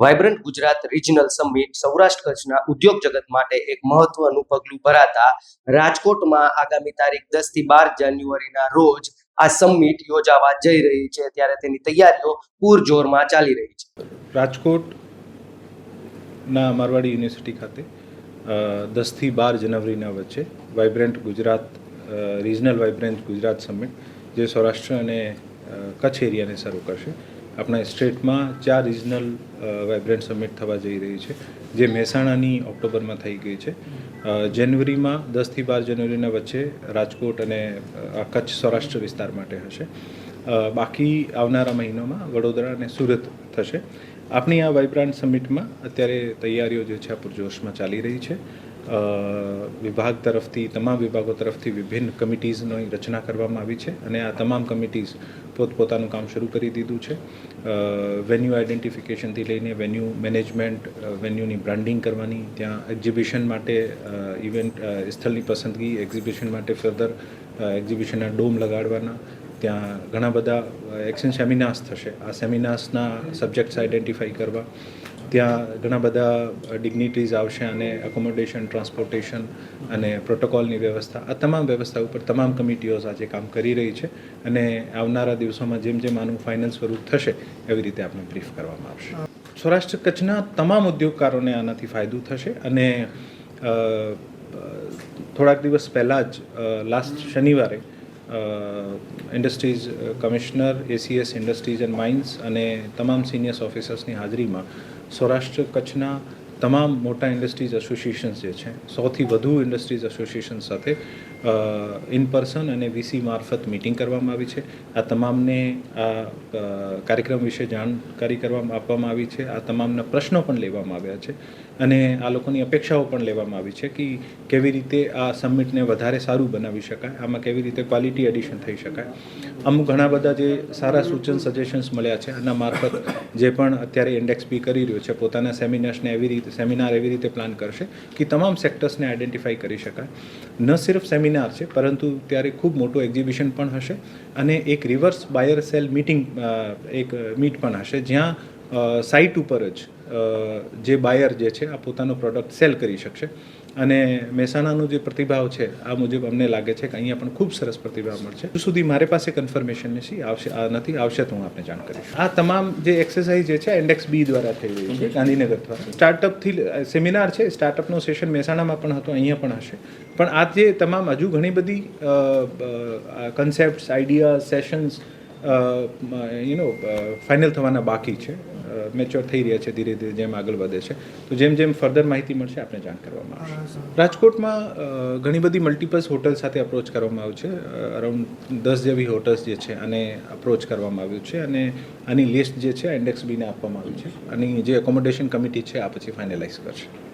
Vibrant Gujarat regional summit Saurashtra કચ્છના ઉદ્યોગ જગત માટે એક મહત્વનું પગલું ભરાતા રાજકોટમાં આગામી તારીખ 10 થી 12 જાન્યુઆરીના રોજ આ સમિટ યોજાવા જઈ રહી છે, ત્યારે તેની તૈયારીઓ પૂરજોરમાં ચાલી રહી છે. રાજકોટના મારવાડી યુનિવર્સિટી ખાતે 10 થી 12 જાન્યુઆરીના વચ્ચે vibrant Gujarat regional vibrant Gujarat summit જે સૌરાષ્ટ્ર અને કચ્છ એરિયાને સર્વ કરશે. આપણા સ્ટેટમાં 4 રિજનલ વાઇબ્રન્ટ સમિટ થવા જઈ રહી છે, જે મહેસાણાની ઓક્ટોબરમાં થઈ ગઈ છે. જાન્યુઆરીમાં 10 થી 12 જાન્યુઆરીના વચ્ચે રાજકોટ અને કચ્છ સૌરાષ્ટ્ર વિસ્તાર માટે હશે. બાકી આવનારા મહિનામાં વડોદરા અને સુરત થશે. આપણી આ વાઇબ્રન્ટ સમિટમાં અત્યારે તૈયારીઓ જે છે આ પૂરજોશમાં ચાલી રહી છે. વિભાગ તરફથી તમામ વિભાગો તરફથી વિભિન્ન કમિટીઝની રચના કરવામાં આવી છે અને આ તમામ કમિટીઝ પોતપોતાનું કામ શરૂ કરી દીધું છે. વેન્યુ આઇડેન્ટિફિકેશનથી લઈને વેન્યુ મેનેજમેન્ટ, વેન્યુની બ્રાન્ડિંગ કરવાની, ત્યાં એક્ઝિબિશન માટે ઇવેન્ટ સ્થળની પસંદગી, એક્ઝિબિશન માટે ફર્ધર એક્ઝિબિશનના ડોમ લગાડવાના, ત્યાં ઘણા બધા એક્શન સેમિનાર્સ થશે. આ સેમિનાર્સના સબ્જેક્ટ્સ આઇડેન્ટિફાઈ કરવા, ત્યાં ઘણા બધા ડિગ્નિટીઝ આવશે અને એકોમોડેશન, ટ્રાન્સપોર્ટેશન અને પ્રોટોકોલની વ્યવસ્થા, આ તમામ વ્યવસ્થા ઉપર તમામ કમિટીઓ આજે કામ કરી રહી છે અને આવનારા દિવસોમાં જેમ જેમ આનું ફાઇનલ સ્વરૂપ થશે એવી રીતે આપણે બ્રીફ કરવામાં આવશે. સૌરાષ્ટ્ર કચ્છના તમામ ઉદ્યોગકારોને આનાથી ફાયદો થશે અને થોડાક દિવસ પહેલાં જ લાસ્ટ શનિવારે industries commissioner, ACS industries and mines અને તમામ સિનિયર્સ ઓફિસર્સની હાજરીમાં સૌરાષ્ટ્ર કચ્છના તમામ મોટા ઇન્ડસ્ટ્રીઝ એસોસિએશન્સ જે છે, 100થી વધુ ઇન્ડસ્ટ્રીઝ એસોસિએશન સાથે ઇન પર્સન અને વીસી મારફત મિટિંગ કરવામાં આવી છે. આ તમામને આ કાર્યક્રમ વિશે જાણકારી આપવામાં આવી છે. આ તમામના પ્રશ્નો પણ લેવામાં આવ્યા છે અને આ લોકોની અપેક્ષાઓ પણ લેવામાં આવી છે કે કેવી રીતે આ સમિટને વધારે સારું બનાવી શકાય, આમાં કેવી રીતે ક્વોલિટી એડિશન થઈ શકાય. અમુક ઘણા બધા જે સારા સૂચન સજેશન્સ મળ્યા છે, આના મારફત જે પણ અત્યારે ઇન્ડેક્સ બી કરી રહ્યો છે, પોતાના સેમિનાર એવી રીતે પ્લાન કરશે કે તમામ સેક્ટર્સને આઈડેન્ટિફાઈ કરી શકાય. ન સિર્ફ સેમિનાર છે, પરંતુ ત્યારે ખૂબ મોટું એક્ઝિબિશન પણ હશે અને એક રિવર્સ બાયર સેલ એક મીટ પણ હશે, જ્યાં સાઇટ ઉપર જ જે બાયર જે છે આ પોતાનો પ્રોડક્ટ સેલ કરી શકશે. અને મહેસાણાનો જે પ્રતિભાવ છે આ મુજબ અમને લાગે છે કે અહીંયા પણ ખૂબ સરસ પ્રતિભાવ મળશે. હજુ સુધી મારી પાસે કન્ફર્મેશન આવશે તો હું આપને જાણ કરીશ. આ તમામ જે એક્સરસાઇઝ જે છે ઇન્ડેક્સ બી દ્વારા થઈ રહી છે ગાંધીનગર દ્વારા. સ્ટાર્ટઅપથી સેમિનાર છે, સ્ટાર્ટઅપનો સેશન મહેસાણામાં પણ હતો, અહીંયા પણ હશે. પણ આ જે તમામ હજુ ઘણી બધી કન્સેપ્ટ્સ, આઈડિયા, સેશન્સ ફાઇનલ થવાના બાકી છે, મેચ્યોર થઈ રહ્યા છે ધીરે ધીરે જેમ આગળ વધે છે. તો જેમ જેમ ફર્ધર માહિતી મળશે આપણે જાણ કરવામાં આવશે. રાજકોટમાં ઘણી બધી મલ્ટિપલ્સ હોટલ સાથે અપ્રોચ કરવામાં આવ્યું છે. અરાઉન્ડ 10 જેવી હોટલ્સ જે છે આને અપ્રોચ કરવામાં આવ્યું છે અને આની લિસ્ટ જે છે ઇન્ડેક્સ બીને આપવામાં આવ્યું છે. આની જે એકોમોડેશન કમિટી છે આ પછી ફાઇનલાઇઝ કરશે.